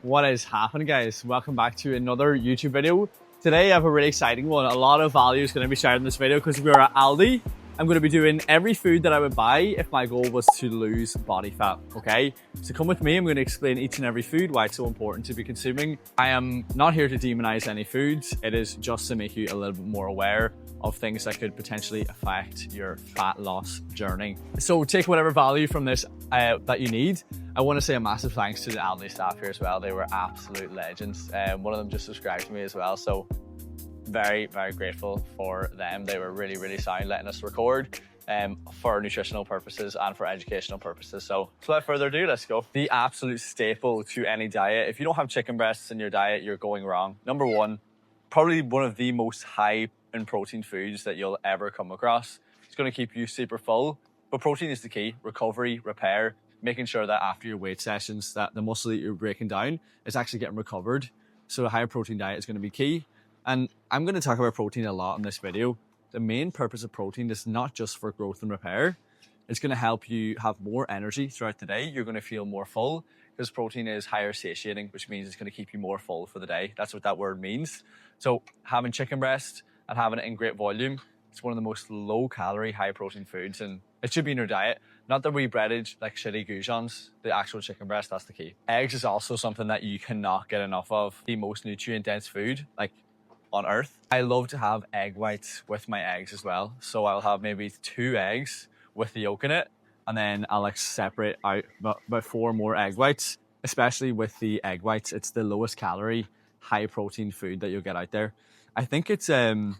What is happening, guys? Welcome back to another YouTube video. Today I have a really exciting one. A lot of value is going to be shared in this video because we're at Aldi. I'm going to be doing every food that I would buy if my goal was to lose body fat, okay? So come with me, I'm going to explain each and every food, why it's so important to be consuming. I am not here to demonize any foods. It is just to make you a little bit more aware of things that could potentially affect your fat loss journey. So take whatever value from this that you need. I want to say a massive thanks to the Aldi staff here as well. They were absolute legends. One of them just subscribed to me as well. So very, very grateful for them. They were really, really sound letting us record for nutritional purposes and for educational purposes. So without further ado, let's go. The absolute staple to any diet. If you don't have chicken breasts in your diet, you're going wrong. Number one, probably one of the most high in protein foods that you'll ever come across. It's going to keep you super full, but protein is the key. Recovery, repair, making sure that after your weight sessions that the muscle that you're breaking down is actually getting recovered. So a higher protein diet is going to be key. And I'm going to talk about protein a lot in this video. The main purpose of protein is not just for growth and repair. It's going to help you have more energy throughout the day. You're going to feel more full because protein is higher satiating, which means it's going to keep you more full for the day. That's what that word means. So having chicken breast and having it in great volume, it's one of the most low calorie, high protein foods, and it should be in your diet. Not the rebreaded, like shitty goujons, the actual chicken breast, that's the key. Eggs is also something that you cannot get enough of. The most nutrient dense food, like on earth. I love to have egg whites with my eggs as well. So I'll have maybe 2 eggs with the yolk in it, and then I'll like separate out about 4 more egg whites, especially with the egg whites. It's the lowest calorie, high protein food that you'll get out there. I think it's, I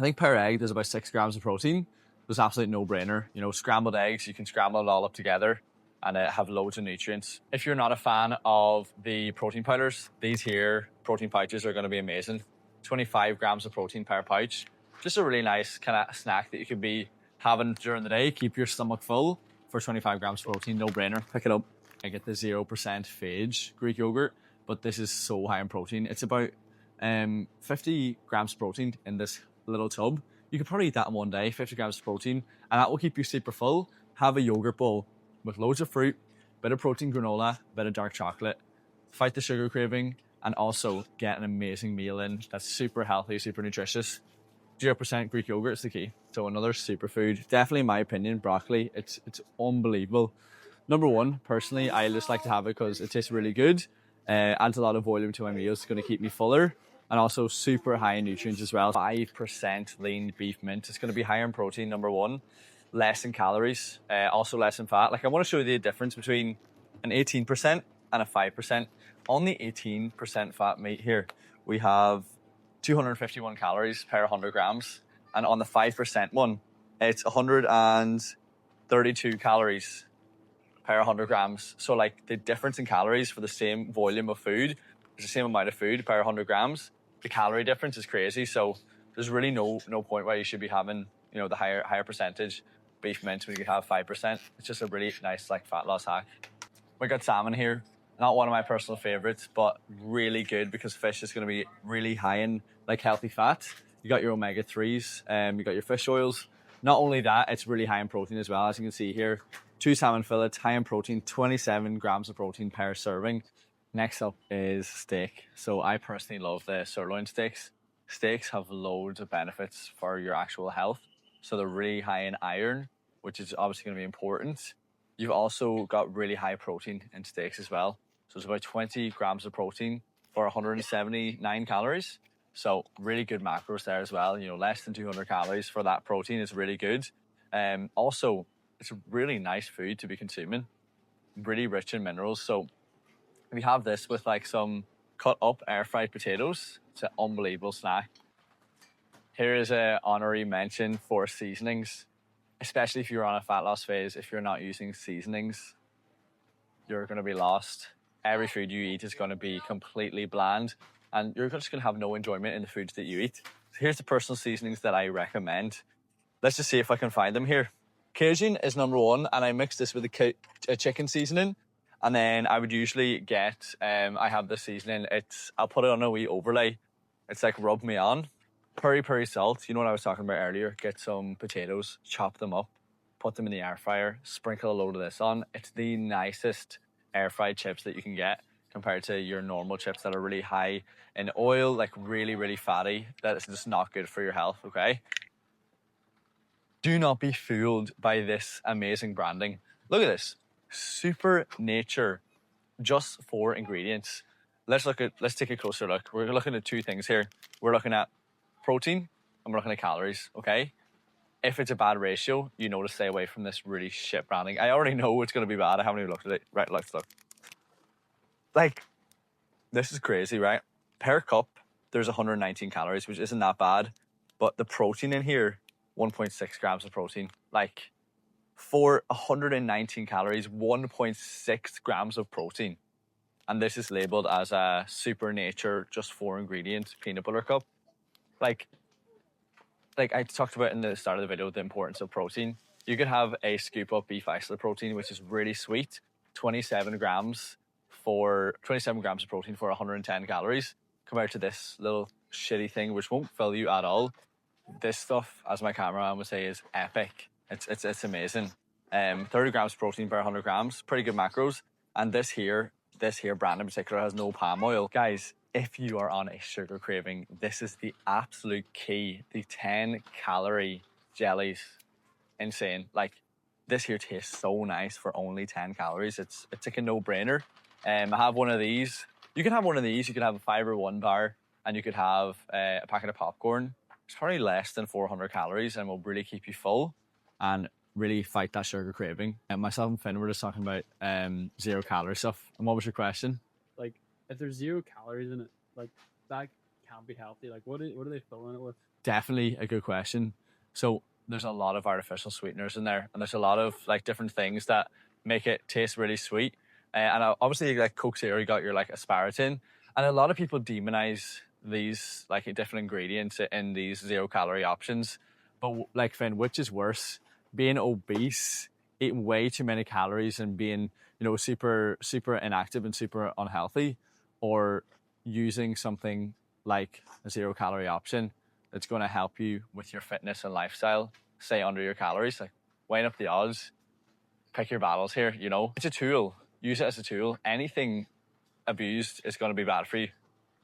think per egg, there's about 6 grams of protein. It's absolute no-brainer. You know, scrambled eggs, you can scramble it all up together and have loads of nutrients. If you're not a fan of the protein powders, these here protein pouches are going to be amazing. 25 grams of protein per pouch. Just a really nice kind of snack that you could be having during the day. Keep your stomach full for 25 grams of protein, no-brainer. Pick it up. I get the 0% phage Greek yogurt, but this is so high in protein. It's about 50 grams of protein in this little tub. You could probably eat that in one day, 50 grams of protein, and that will keep you super full. Have a yogurt bowl with loads of fruit, bit of protein granola, bit of dark chocolate. Fight the sugar craving, and also get an amazing meal in that's super healthy, super nutritious. 0% Greek yogurt is the key. So another superfood. Definitely, in my opinion, broccoli. It's unbelievable. Number one, personally, I just like to have it because it tastes really good. Adds a lot of volume to my meals. It's going to keep me fuller. And also super high in nutrients as well. 5% lean beef mince. It's going to be higher in protein, number one. Less in calories, also less in fat. Like, I want to show you the difference between an 18% and a 5%. On the 18% fat meat here, we have 251 calories per 100 grams. And on the 5% one, it's 132 calories per 100 grams. So like the difference in calories for the same volume of food, it's the same amount of food per 100 grams. The calorie difference is crazy. So there's really no point why you should be having, you know, the higher percentage beef mince when you can have 5%. It's just a really nice like fat loss hack. We got salmon here. Not one of my personal favorites, but really good because fish is going to be really high in like healthy fats. You got your omega-3s, you got your fish oils. Not only that, it's really high in protein as well. As you can see here, 2 salmon fillets, high in protein, 27 grams of protein per serving. Next up is steak. So I personally love the sirloin steaks. Steaks have loads of benefits for your actual health. So they're really high in iron, which is obviously going to be important. You've also got really high protein in steaks as well. So it's about 20 grams of protein for 179 calories. So really good macros there as well. You know, less than 200 calories for that protein is really good. Also, it's a really nice food to be consuming. Really rich in minerals. So we have this with like some cut up air fried potatoes. It's an unbelievable snack. Here is an honorary mention for seasonings, especially if you're on a fat loss phase. If you're not using seasonings, you're going to be lost. Every food you eat is going to be completely bland and you're just going to have no enjoyment in the foods that you eat. So here's the personal seasonings that I recommend. Let's just see if I can find them here. Cajun is number one, and I mix this with a chicken seasoning. And then I would usually get, I have this seasoning, I'll put it on a wee overlay. It's like rub me on. Peri salt, you know what I was talking about earlier. Get some potatoes, chop them up, put them in the air fryer, sprinkle a load of this on. It's the nicest air fried chips that you can get. compared to your normal chips that are really high in oil, like really fatty, that is just not good for your health, okay? Do not be fooled by this amazing branding. Look at this, super nature, just 4 ingredients. Let's take a closer look. We're looking at 2 things here. We're looking at protein and we're looking at calories, okay? If it's a bad ratio, you know to stay away from this really shit branding. I already know it's gonna be bad. I haven't even looked at it. Right, let's look. Like, this is crazy, right? Per cup, there's 119 calories, which isn't that bad. But the protein in here, 1.6 grams of protein. Like, for 119 calories, 1.6 grams of protein. And this is labeled as a super nature, just 4 ingredients peanut butter cup. Like I talked about in the start of the video, the importance of protein. You could have a scoop of beef isolate protein, which is really sweet, 27 grams of protein for 110 calories, compared to this little shitty thing, which won't fill you at all. This stuff, as my cameraman would say, is epic. It's amazing. 30 grams of protein per 100 grams, pretty good macros. And this here brand in particular has no palm oil. Guys, if you are on a sugar craving, this is the absolute key. The 10 calorie jellies, insane. Like, this here tastes so nice for only 10 calories. It's like a no-brainer. I have one of these. You can have one of these. You could have a Fiber One bar, and you could have a packet of popcorn. It's probably less than 400 calories and will really keep you full and really fight that sugar craving. And myself and Finn were just talking about 0 calorie stuff. And what was your question? Like, if there's 0 calories in it, like, that can't be healthy. Like, what are they filling it with? Definitely a good question. So there's a lot of artificial sweeteners in there, and there's a lot of like different things that make it taste really sweet. And obviously, like Coke Zero, you got your like aspartame, and a lot of people demonize these like different ingredients in these 0 calorie options. But like, Finn, which is worse? Being obese, eating way too many calories and being, super inactive and super unhealthy, or using something like a 0 calorie option that's going to help you with your fitness and lifestyle, stay under your calories, like weighing up the odds, pick your battles here, It's a tool. Use it as a tool. Anything abused is going to be bad for you.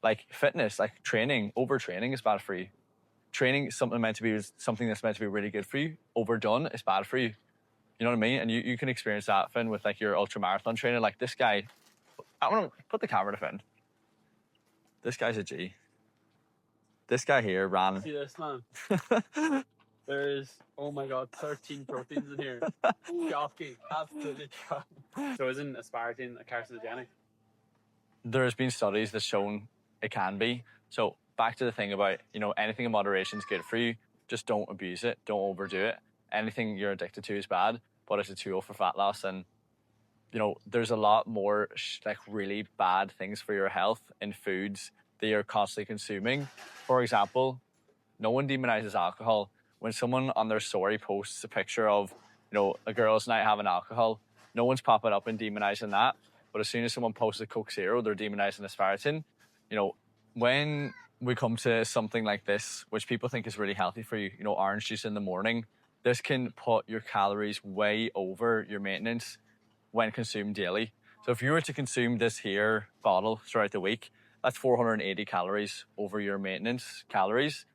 Like fitness, like training, overtraining is bad for you. Training something that's meant to be really good for you, overdone is bad for you. You know what I mean? And you can experience that, Finn, with like your ultra marathon training. Like this guy, I want to put the camera to Finn. This guy's a G. This guy here ran. See this, man? There's, oh my God, 13 proteins in here. Shocking. Absolutely shocking. So isn't aspartame a carcinogenic? There's been studies that's shown it can be. So back to the thing about, anything in moderation is good for you. Just don't abuse it. Don't overdo it. Anything you're addicted to is bad, but it's a tool for fat loss. And, there's a lot more like really bad things for your health in foods that you're constantly consuming. For example, no one demonizes alcohol. When someone on their story posts a picture of, a girl's night having alcohol, no one's popping up and demonizing that. But as soon as someone posts a Coke Zero, they're demonizing aspartame. When we come to something like this, which people think is really healthy for you, orange juice in the morning, this can put your calories way over your maintenance when consumed daily. So if you were to consume this here bottle throughout the week, that's 480 calories over your maintenance calories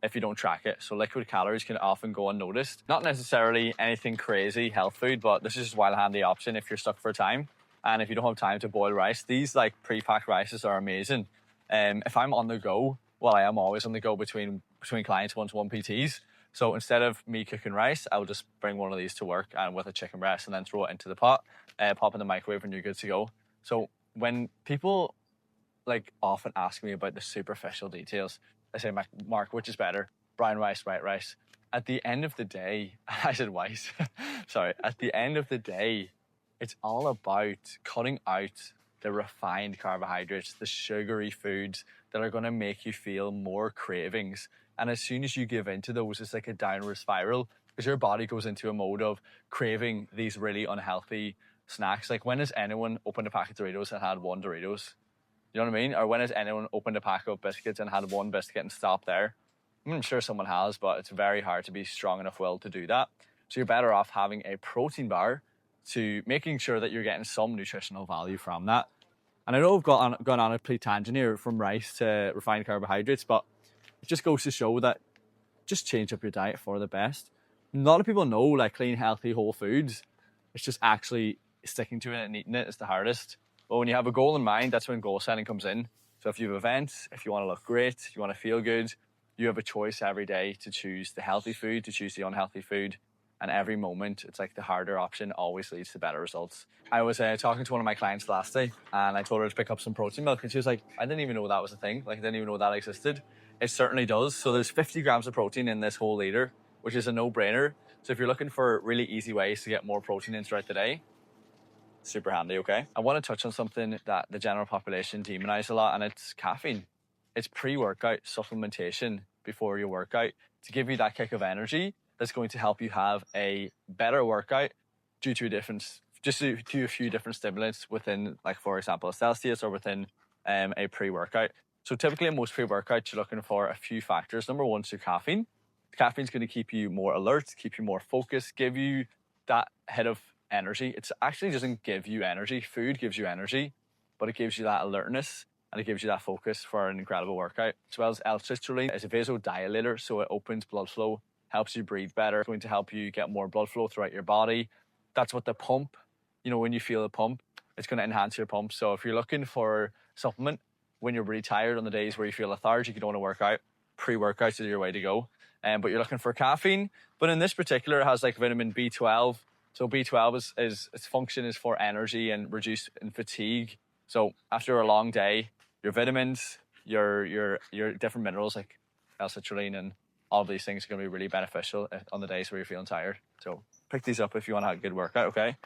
if you don't track it. So liquid calories can often go unnoticed. Not necessarily anything crazy health food, but this is just a wild handy option if you're stuck for time. And if you don't have time to boil rice, these like pre-packed rices are amazing. If I'm on the go, well, I am always on the go between clients, one-to-one PTs. So instead of me cooking rice, I'll just bring one of these to work and with a chicken breast and then throw it into the pot, pop in the microwave and you're good to go. So when people like often ask me about the superficial details, I say, Mark, which is better, brown rice, white rice? At the end of the day, I said white. Sorry. At the end of the day, it's all about cutting out the refined carbohydrates, the sugary foods that are going to make you feel more cravings. And as soon as you give into those, it's like a downward spiral because your body goes into a mode of craving these really unhealthy snacks. Like, when has anyone opened a pack of Doritos and had one Doritos? You know what I mean? Or when has anyone opened a pack of biscuits and had one biscuit and stopped there? I'm sure someone has, but it's very hard to be strong enough will to do that. So you're better off having a protein bar to making sure that you're getting some nutritional value from that. And I know I've gone on a complete tangent here from rice to refined carbohydrates, but it just goes to show that just change up your diet for the best. A lot of people know like clean, healthy, whole foods. It's just actually sticking to it and eating it is the hardest. But when you have a goal in mind, that's when goal setting comes in. So if you have events, if you want to look great, if you want to feel good, you have a choice every day to choose the healthy food, to choose the unhealthy food. And every moment, it's like the harder option always leads to better results. I was talking to one of my clients last day and I told her to pick up some protein milk and she was like, I didn't even know that was a thing. Like I didn't even know that existed. It certainly does. So there's 50 grams of protein in this whole liter, which is a no-brainer. So if you're looking for really easy ways to get more protein in throughout the day, super handy, okay? I want to touch on something that the general population demonize a lot, and it's caffeine. It's pre-workout supplementation before your workout to give you that kick of energy that's going to help you have a better workout due to a few different stimulants within, like for example, a Celsius or within a pre-workout. So typically in most pre-workouts, you're looking for a few factors. Number one is your caffeine. Caffeine's going to keep you more alert, keep you more focused, give you that hit of energy. It actually doesn't give you energy. Food gives you energy, but it gives you that alertness and it gives you that focus for an incredible workout. As well as L-citrulline is a vasodilator, so it opens blood flow, helps you breathe better. It's going to help you get more blood flow throughout your body. That's what the pump, when you feel the pump, it's going to enhance your pump. So if you're looking for supplement when you're really tired on the days where you feel lethargic, you don't want to work out, pre-workouts is your way to go. But you're looking for caffeine. But in this particular, it has like vitamin B12. So B12 is its function is for energy and reduce in fatigue. So after a long day, your vitamins, your different minerals like L-citrulline and all of these things are going to be really beneficial on the days where you're feeling tired. So pick these up if you want to have a good workout, okay?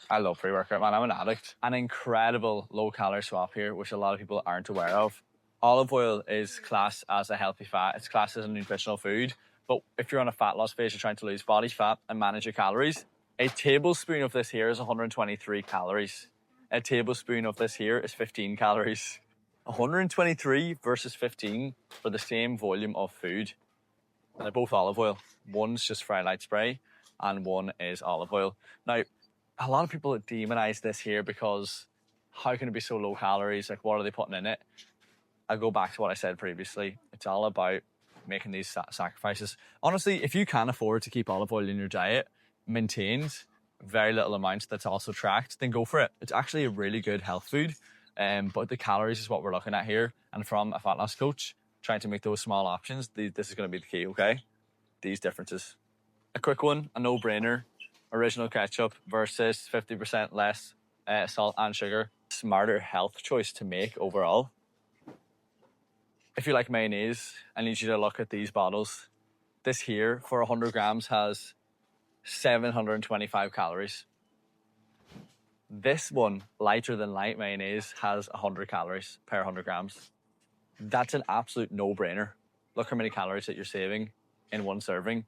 I love pre-workout, man. I'm an addict. An incredible low-calorie swap here, which a lot of people aren't aware of. Olive oil is classed as a healthy fat. It's classed as a nutritional food. But if you're on a fat loss phase, you're trying to lose body fat and manage your calories, a tablespoon of this here is 123 calories. A tablespoon of this here is 15 calories. 123 versus 15 for the same volume of food. And they're both olive oil. One's just Fry Light Spray and one is olive oil. Now, a lot of people demonize this here because how can it be so low calories? Like, what are they putting in it? I go back to what I said previously. It's all about making these sacrifices. Honestly, if you can afford to keep olive oil in your diet, maintained, very little amounts that's also tracked, then go for it. It's actually a really good health food. But the calories is what we're looking at here. And from a fat loss coach, trying to make those small options, this is going to be the key, okay? These differences. A quick one, a no-brainer. Original ketchup versus 50% less salt and sugar. Smarter health choice to make overall. If you like mayonnaise, I need you to look at these bottles. This here, for 100 grams, has 725 calories. This one, lighter than light mayonnaise, has 100 calories per 100 grams. That's an absolute no-brainer. Look how many calories that you're saving in one serving.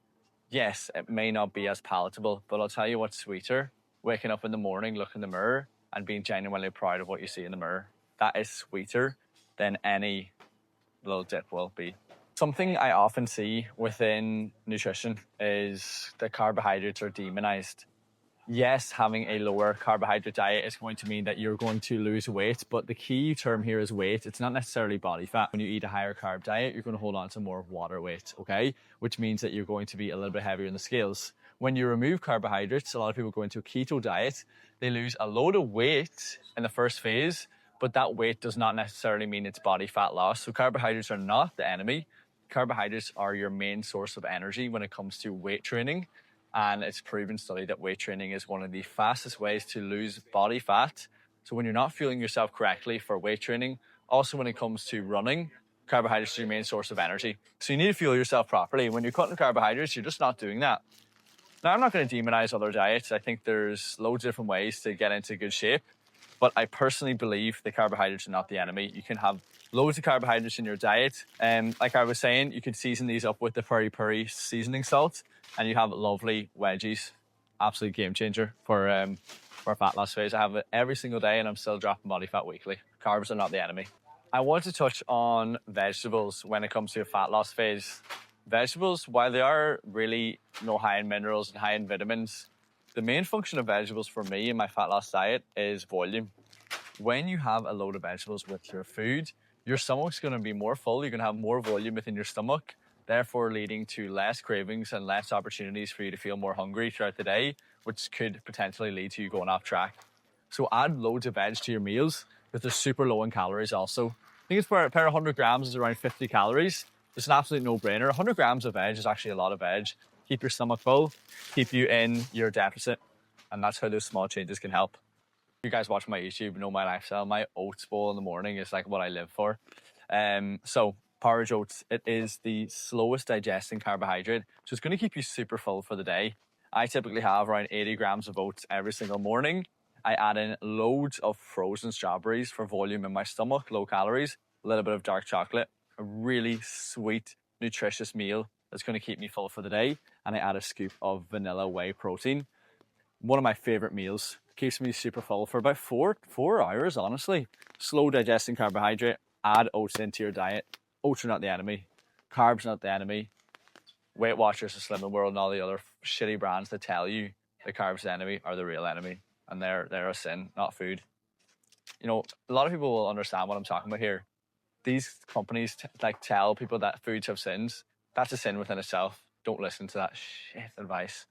Yes, it may not be as palatable, but I'll tell you what's sweeter. Waking up in the morning, looking in the mirror, and being genuinely proud of what you see in the mirror. That is sweeter than any little dip will be. Something I often see within nutrition is that carbohydrates are demonized. Yes, having a lower carbohydrate diet is going to mean that you're going to lose weight, but the key term here is weight. It's not necessarily body fat. When you eat a higher carb diet, you're going to hold on to more water weight, okay? Which means that you're going to be a little bit heavier in the scales. When you remove carbohydrates, a lot of people go into a keto diet, they lose a load of weight in the first phase, but that weight does not necessarily mean it's body fat loss. So carbohydrates are not the enemy. Carbohydrates are your main source of energy when it comes to weight training. And it's proven study that weight training is one of the fastest ways to lose body fat. So when you're not fueling yourself correctly for weight training, also when it comes to running, carbohydrates are your main source of energy. So you need to fuel yourself properly. When you're cutting carbohydrates, you're just not doing that. Now, I'm not going to demonize other diets. I think there's loads of different ways to get into good shape. But I personally believe the carbohydrates are not the enemy. You can have loads of carbohydrates in your diet. Like I was saying, you could season these up with the peri-peri seasoning salt and you have lovely wedgies. Absolute game changer for a fat loss phase. I have it every single day and I'm still dropping body fat weekly. Carbs are not the enemy. I want to touch on vegetables when it comes to a fat loss phase. Vegetables, while they are really high in minerals and high in vitamins, the main function of vegetables for me in my fat loss diet is volume. when you have a load of vegetables with your food, your stomach's going to be more full. You're going to have more volume within your stomach, therefore leading to less cravings and less opportunities for you to feel more hungry throughout the day, which could potentially lead to you going off track. So add loads of veg to your meals, because they're super low in calories also. I think it's per 100 grams is around 50 calories. It's an absolute no-brainer. 100 grams of veg is actually a lot of veg. Keep your stomach full, keep you in your deficit, and that's how those small changes can help. You guys watch my YouTube know my lifestyle. My oats bowl in the morning is like what I live for. So porridge oats, it is the slowest digesting carbohydrate, so it's going to keep you super full for the day. I typically have around 80 grams of oats every single morning. I add in loads of frozen strawberries for volume in my stomach, low calories, a little bit of dark chocolate, a really sweet, nutritious meal that's going to keep me full for the day. And I add a scoop of vanilla whey protein. One of my favorite meals. Keeps me super full for about four hours, honestly. Slow digesting carbohydrate. Add oats into your diet. Oats are not the enemy. Carbs not the enemy. Weight Watchers, the Slimming World, and all the other shitty brands that tell you the carbs the enemy are the real enemy. And they're a sin, not food. You know, a lot of people will understand what I'm talking about here. These companies tell people that foods have sins. That's a sin within itself. Don't listen to that shit advice.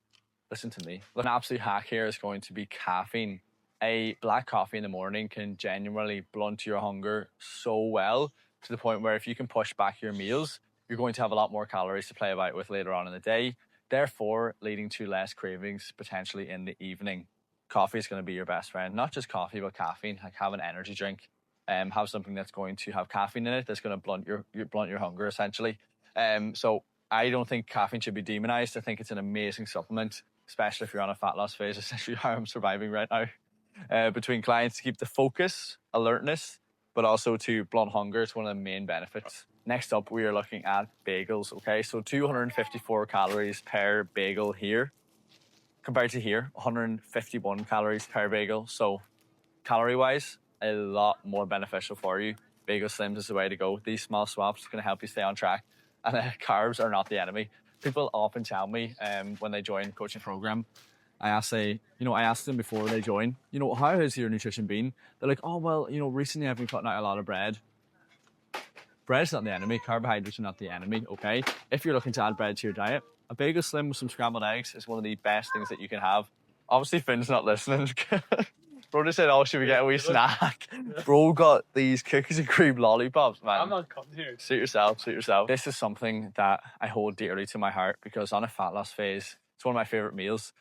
Listen to me. An absolute hack here is going to be caffeine. A black coffee in the morning can genuinely blunt your hunger so well, to the point where if you can push back your meals, you're going to have a lot more calories to play about with later on in the day, therefore leading to less cravings potentially in the evening. Coffee is going to be your best friend. Not just coffee, but caffeine. Like, have an energy drink. Have something that's going to have caffeine in it that's going to blunt your hunger essentially. So I don't think caffeine should be demonized. I think it's an amazing supplement, especially if you're on a fat loss phase, essentially how I'm surviving right now. Between clients, to keep the focus, alertness, but also to blunt hunger. It's one of the main benefits. Next up, we are looking at bagels, okay? So 254 calories per bagel here, compared to here, 151 calories per bagel. So calorie-wise, a lot more beneficial for you. Bagel Slims is the way to go. These small swaps are going to help you stay on track. And carbs are not the enemy. People often tell me when they join coaching program, I ask them before they join, how has your nutrition been? They're like, oh, well, recently I've been cutting out a lot of bread. Bread's not the enemy. Carbohydrates are not the enemy, okay? If you're looking to add bread to your diet, a bagel slim with some scrambled eggs is one of the best things that you can have. Obviously, Finn's not listening. Bro just said, oh, should we get a wee snack? Bro got these cookies and cream lollipops, man. I'm not coming here. Suit yourself. This is something that I hold dearly to my heart, because on a fat loss phase, it's one of my favorite meals.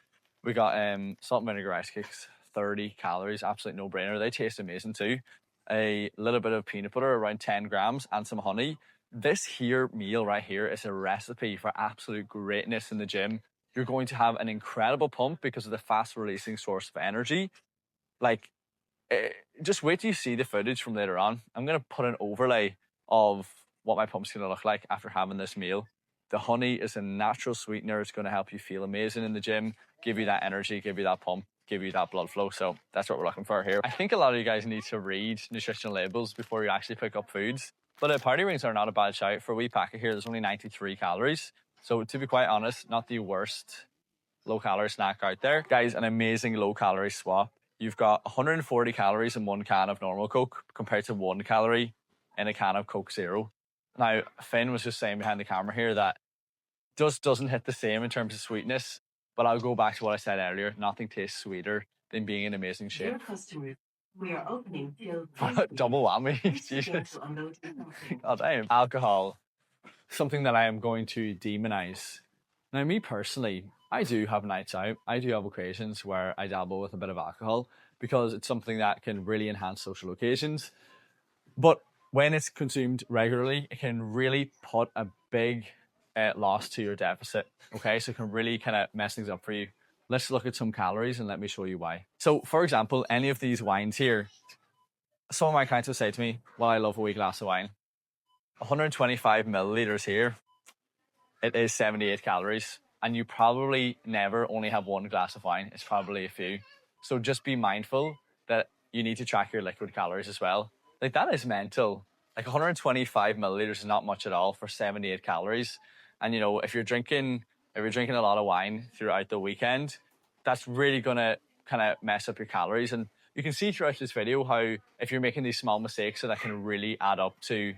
We got salt and vinegar ice cakes, 30 calories, absolute no-brainer. They taste amazing too. A little bit of peanut butter, around 10 grams, and some honey. This here meal right here is a recipe for absolute greatness in the gym. You're going to have an incredible pump because of the fast-releasing source of energy. Like, just wait till you see the footage from later on. I'm going to put an overlay of what my pump's going to look like after having this meal. The honey is a natural sweetener. It's going to help you feel amazing in the gym, give you that energy, give you that pump, give you that blood flow. So that's what we're looking for here. I think a lot of you guys need to read nutritional labels before you actually pick up foods. But party rings are not a bad shout. For a wee packet here, there's only 93 calories. So to be quite honest, not the worst low-calorie snack out there. Guys, an amazing low-calorie swap. You've got 140 calories in one can of normal Coke compared to 1 calorie in a can of Coke Zero. Now, Finn was just saying behind the camera here that just doesn't hit the same in terms of sweetness, but I'll go back to what I said earlier. Nothing tastes sweeter than being in amazing shape. Dear customer, we are opening till Double whammy. Jesus. God damn. Alcohol, something that I am going to demonize. Now, me personally, I do have nights out. I do have occasions where I dabble with a bit of alcohol because it's something that can really enhance social occasions. But when it's consumed regularly, it can really put a big loss to your deficit. Okay, so it can really kind of mess things up for you. Let's look at some calories and let me show you why. So, for example, any of these wines here, some of my clients will say to me, well, I love a wee glass of wine. 125 milliliters here, it is 78 calories. And you probably never only have one glass of wine. It's probably a few. So just be mindful that you need to track your liquid calories as well. Like, that is mental. Like, 125 milliliters is not much at all for 78 calories. And if you're drinking a lot of wine throughout the weekend, that's really gonna kind of mess up your calories. And You can see throughout this video how if you're making these small mistakes, that can really add up to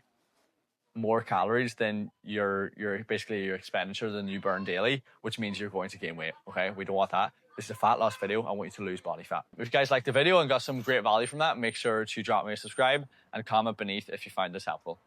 more calories than your basically your expenditure than you burn daily, which means you're going to gain weight. Okay, we don't want that. This is a fat loss video. I want you to lose body fat. If you guys liked the video and got some great value from that, make sure to drop me a subscribe and comment beneath if you find this helpful.